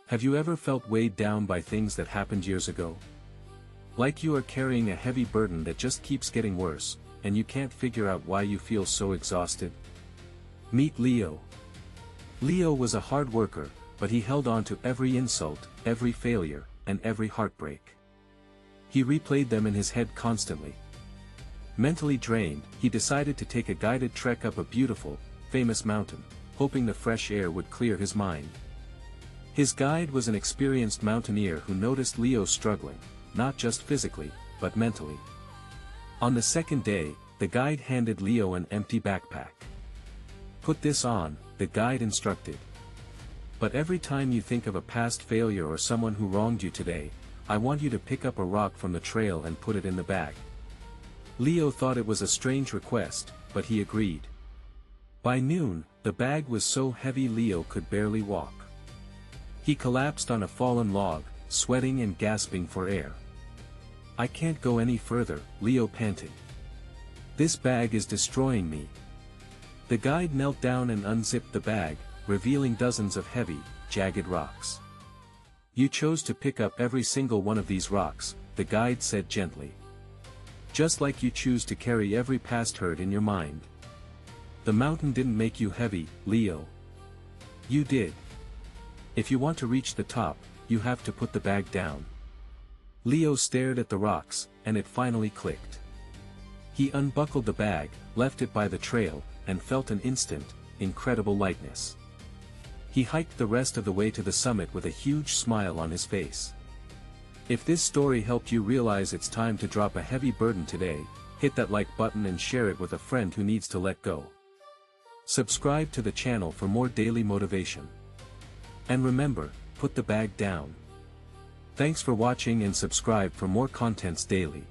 Have you ever felt weighed down by things that happened years ago? Like you are carrying a heavy burden that just keeps getting worse, and you can't figure out why you feel so exhausted? Meet Leo. Leo was a hard worker, but he held on to every insult, every failure, and every heartbreak. He replayed them in his head constantly. Mentally drained, he decided to take a guided trek up a beautiful, famous mountain, hoping the fresh air would clear his mind. His guide was an experienced mountaineer who noticed Leo struggling, not just physically, but mentally. On the second day, the guide handed Leo an empty backpack. "Put this on," the guide instructed. "But every time you think of a past failure or someone who wronged you today, I want you to pick up a rock from the trail and put it in the bag." Leo thought it was a strange request, but he agreed. By noon, the bag was so heavy Leo could barely walk. He collapsed on a fallen log, sweating and gasping for air. "I can't go any further," Leo panted. "This bag is destroying me." The guide knelt down and unzipped the bag, revealing dozens of heavy, jagged rocks. "You chose to pick up every single one of these rocks," the guide said gently. "Just like you choose to carry every past hurt in your mind. The mountain didn't make you heavy, Leo. You did. If you want to reach the top, you have to put the bag down." Leo stared at the rocks, and it finally clicked. He unbuckled the bag, left it by the trail, and felt an instant, incredible lightness. He hiked the rest of the way to the summit with a huge smile on his face. If this story helped you realize it's time to drop a heavy burden today, hit that like button and share it with a friend who needs to let go. Subscribe to the channel for more daily motivation. And remember, put the bag down. Thanks for watching and subscribe for more contents daily.